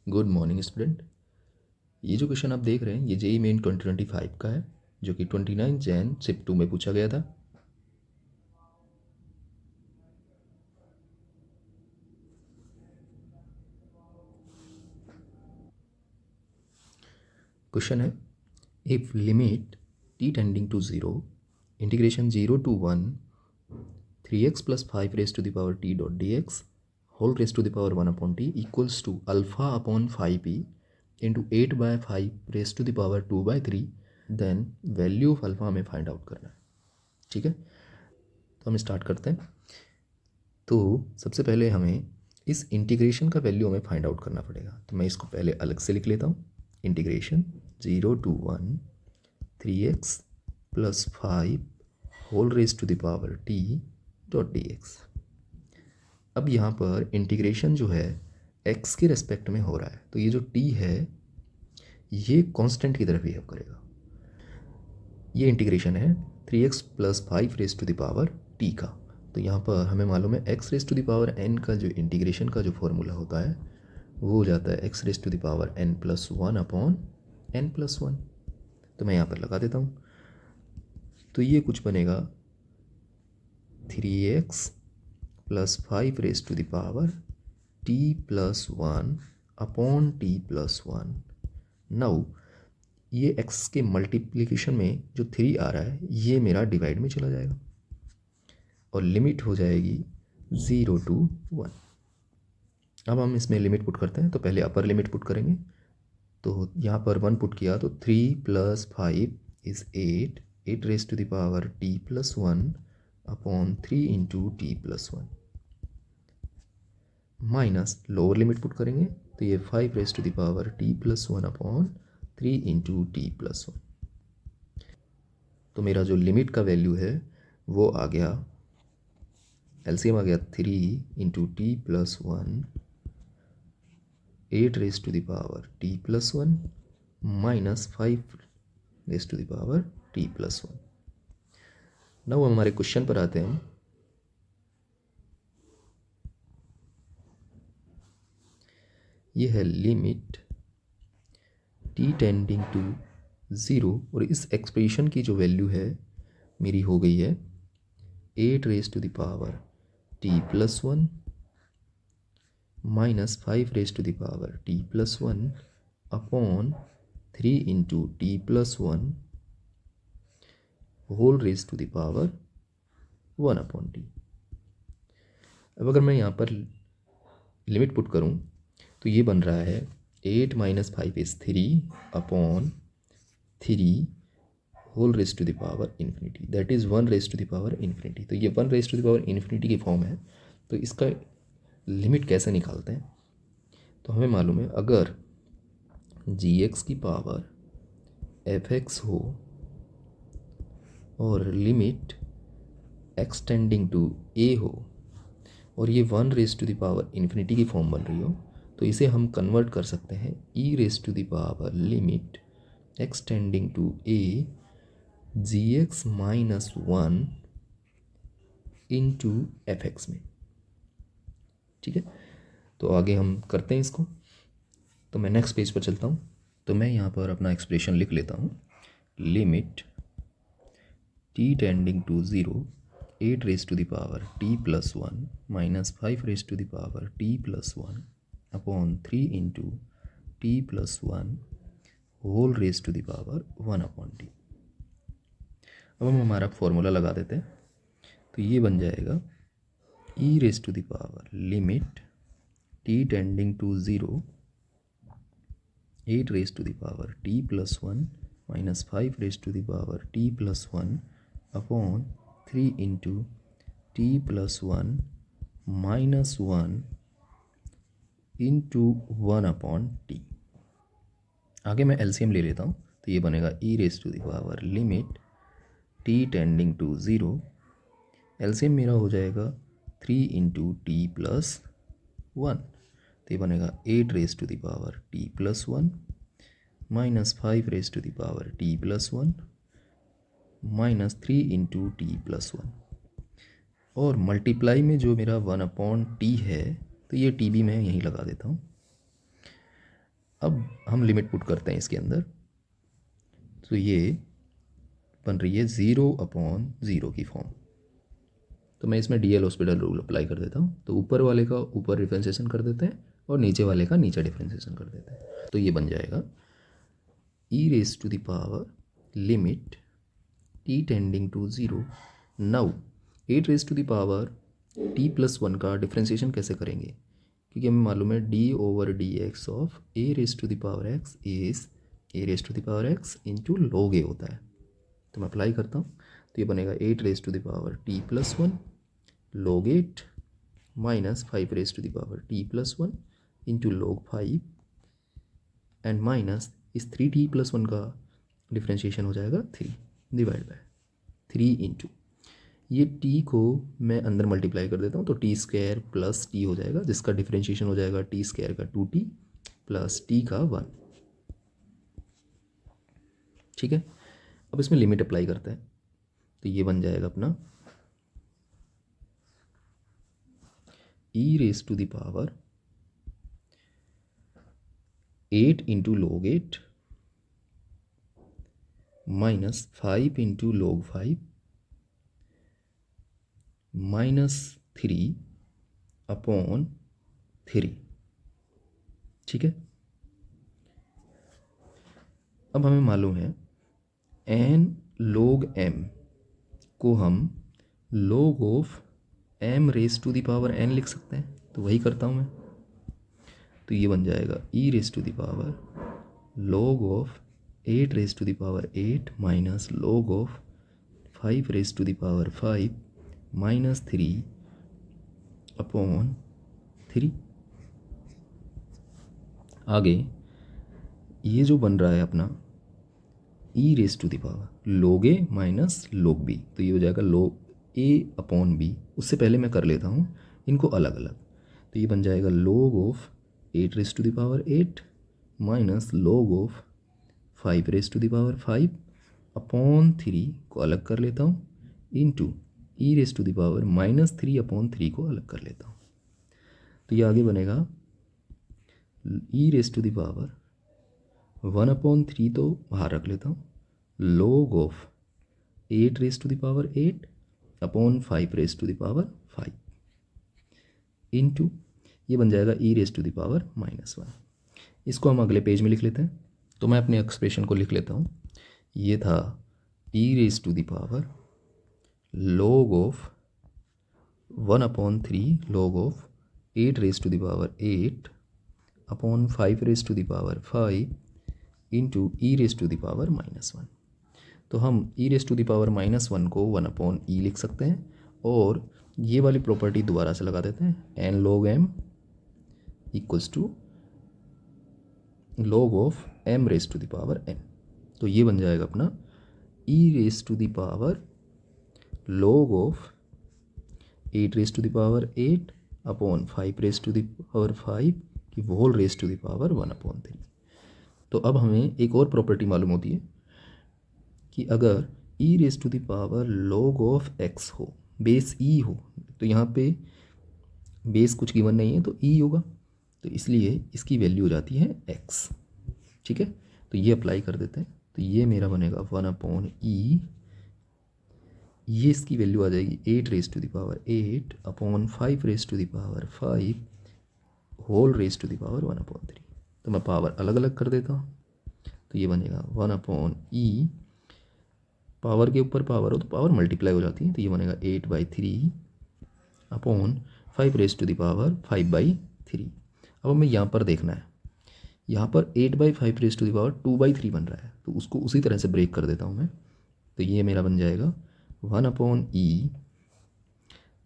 Good morning student. ये जो question आप देख रहे हैं ये जेई मेन 2025 का है, जो कि 29 जैन शिफ्ट 2 में पूछा गया था। क्वेश्चन है, if limit T tending to zero integration 0 to 1 3x plus 5 raised to the power t dot dx whole raised to the power 1 upon t equals to alpha upon 5p into 8 by 5 raised to the power 2 by 3, then value of alpha हमें find out करना है। ठीक है, तो हम start करते हैं। तो सबसे पहले हमें इस इंटीग्रेशन का वैल्यू हमें फाइंड आउट करना पड़ेगा, तो मैं इसको पहले अलग से लिख लेता हूँ। Integration 0 to 1 3x plus 5 whole raise to the power t dot dx। अब यहाँ पर इंटीग्रेशन जो है x के रेस्पेक्ट में हो रहा है, तो ये जो t है ये कांस्टेंट की तरह बिहेव करेगा। ये इंटीग्रेशन है 3x plus 5 raise to the power t का, तो यहाँ पर हमें मालूम है x raise to the power n का जो इंटीग्रेशन का जो फॉर्मूला होता है वो हो जाता है x raise to the power n plus 1 upon n plus 1। तो मैं यहाँ पर लगा देता हूँ, तो ये कुछ बनेगा 3x plus 5 raise to the power t plus 1 upon t plus 1। Now ये x के मल्टीप्लिकेशन में जो 3 आ रहा है ये मेरा डिवाइड में चला जाएगा और लिमिट हो जाएगी 0 to 1। अब हम इसमें लिमिट पुट करते हैं, तो पहले अपर लिमिट पुट करेंगे। तो यहाँ पर 1 पुट किया तो 3 plus 5 is 8 raise to the power t plus 1 upon 3 into T plus 1, minus lower limit put करेंगे तो ये 5 raise to the power t plus 1 upon 3 into T plus 1। तो मेरा जो लिमिट का वैल्यू है वो आ गया, एलसीएम आ गया 3 into T plus 1 8 raise to the power t plus 1 minus 5 raise to the power t plus 1। Now हमारे क्वेश्चन पर आते हैं। ये है लिमिट t टेंडिंग टू 0 और इस एक्सप्रेशन की जो वैल्यू है मेरी हो गई है 8 raise to the power t plus 1 minus 5 raise to the power t plus 1 upon 3 into T plus 1 whole raise to the power 1 upon t। अब अगर मैं यहाँ पर लिमिट पुट करूँ तो ये बन रहा है 8 minus 5 is 3 upon 3 whole raise to the power infinity, that is 1 raise to the power infinity. तो ये 1 raise to the power infinity की फॉर्म है, तो इसका लिमिट कैसे निकालते हैं? तो हमें मालूम है अगर gx की पावर fx हो और लिमिट एक्सटेंडिंग टू a हो और ये 1 raise to the power infinity की फॉर्म बन रही हो, तो इसे हम कन्वर्ट कर सकते हैं e raise to the power limit extending to a gx minus 1 into fx में। ठीक है, तो आगे हम करते हैं इसको। तो मैं नेक्स्ट पेज पर चलता हूँ, तो मैं यहाँ पर अपना एक्सप्रेशन लिख लेता हूँ। Limit t tending to 0 8 raise to the power t plus 1 minus 5 raise to the power t plus 1 upon 3 into T plus 1 whole raise to the power 1 upon t। अब हम हमारा फॉर्मूला लगा देते हैं, तो ये बन जाएगा e raise to the power limit t tending to 0 8 raise to the power t plus 1 minus 5 raise to the power t plus 1 upon 3 into T plus 1 minus 1 into 1 upon T. आगे मैं LCM ले लेता हूँ, तो ये बनेगा e raise to the power limit t tending to 0, LCM मेरा हो जाएगा 3 इंटू टी प्लस 1, तो ये बनेगा 8 raise to the power t plus 1 minus 5 raise to the power t plus 1 minus 3 into T plus 1, और मल्टीप्लाई में जो मेरा 1 अपॉन टी है तो ये टी भी मैं यहीं लगा देता हूँ। अब हम लिमिट पुट करते हैं इसके अंदर, तो ये बन रही है 0/0 की फॉर्म। तो मैं इसमें D L hospital rule apply कर देता हूँ। तो ऊपर वाले का ऊपर डिफ्रेंशिएशन कर देते हैं और नीचे वाले का नीचे डिफ्रेंशिएशन कर देते हैं। तो ये बन जाएगा e⁻⁴ limit t tending to 0। Now 8⁻t+1 का डिफ्रेंशिएशन कैसे करेंगे, क्योंकि हमें मालूम है d/dx of a⁻x is a⁻x into log a होता है। तो मैं अप्लाई करता हूँ, तो ये बनेगा 8⁻t+1 log 8 minus 5⁻t+1 into log 5 and minus इस 3t+1 का डिफ्रेंशिएशन हो जाएगा 3 डिवाइड बाय 3 इंटू ये t को मैं अंदर मल्टीप्लाई कर देता हूँ, तो t² प्लस t हो जाएगा, जिसका डिफ्रेंशिएशन हो जाएगा t² का 2t प्लस t का 1। ठीक है, अब इसमें लिमिट अप्लाई करते हैं, तो ये बन जाएगा अपना e⁻8 into log 8 minus 5 into log 5 minus 3/3। ठीक है, अब हमें मालूम है n log m को हम log ऑफ m⁻n लिख सकते हैं, तो वही करता हूँ मैं। तो ये बन जाएगा e⁻ log of 8⁻8 minus log of 5⁻5 minus 3/3। आगे ये जो बन रहा है अपना e⁻ log a minus log b, तो ये हो जाएगा log a/b। उससे पहले मैं कर लेता हूँ इनको अलग अलग, तो ये बन जाएगा log of 8⁻8 minus log of 5⁻5/3 को अलग कर लेता हूँ इंटू e⁻−3/3 को अलग कर लेता हूँ। तो ये आगे बनेगा e⁻1/3 तो बाहर रख लेता हूँ, log ऑफ 8⁻8/5⁻5 इंटू ये बन जाएगा e⁻−1। इसको हम अगले पेज में लिख लेते हैं, तो मैं अपने एक्सप्रेशन को लिख लेता हूँ। ये था e⁻log of 1/3 log of 8⁻8/5⁻5 into e⁻−1। तो हम e⁻−1 को 1/e लिख सकते हैं, और ये वाली प्रॉपर्टी दोबारा से लगा देते हैं, n log m equals to log of m⁻n। तो ये बन जाएगा अपना e⁻log ऑफ 8⁻8/5⁻5 की whole raise to the power 1/3। तो अब हमें एक और प्रॉपर्टी मालूम होती है कि अगर e⁻log ऑफ x हो, बेस e हो, तो यहाँ पे बेस कुछ गिवन नहीं है तो e होगा, तो इसलिए इसकी वैल्यू हो जाती है x। ठीक है, तो ये अप्लाई कर देते हैं, तो ये मेरा बनेगा 1/e, ये इसकी वैल्यू आ जाएगी 8⁻8/5⁻5 whole raise to the power 1/3। तो मैं पावर अलग अलग कर देता हूँ, तो ये बनेगा 1/e, पावर के ऊपर पावर हो तो पावर मल्टीप्लाई हो जाती है, तो ये बनेगा 8/3/5⁻5 अब हमें यहाँ पर देखना है, यहाँ पर 8/5⁻2/3 बन रहा है, तो उसको उसी तरह से ब्रेक कर देता हूँ मैं। तो ये मेरा बन जाएगा 1/e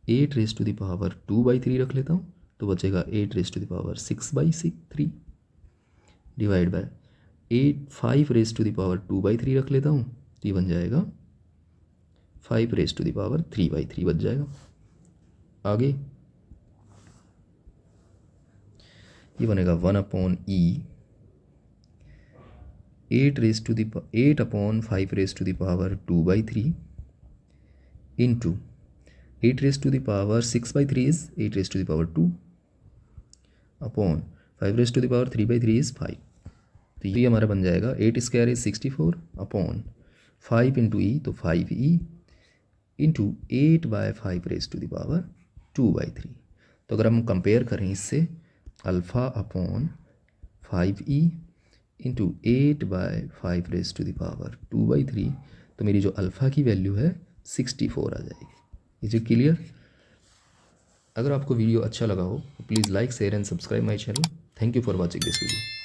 8⁻2/3 रख लेता हूँ, तो बचेगा 8⁻6/3 डिवाइड बाय 5⁻2/3 रख लेता हूँ, तो ये बन जाएगा 5⁻3/3 बच जाएगा। आगे ये बनेगा 1/e 8/5⁻2/3 into 8⁻6/3 is 8⁻2 upon 5⁻3/3 is 5। तो ये हमारा बन जाएगा 8 स्क्वायर इज 64 अपॉन 5 इंटू ई, तो 5e इंटू 8/5 2/3। तो अगर हम कंपेयर करें इससे, अल्फ़ा अपॉन 5e इंटू 8/5 तो मेरी जो अल्फ़ा की वैल्यू है 64 आ जाएगी। Is it clear? अगर आपको वीडियो अच्छा लगा हो तो please like share and subscribe my channel. Thank you for watching this video.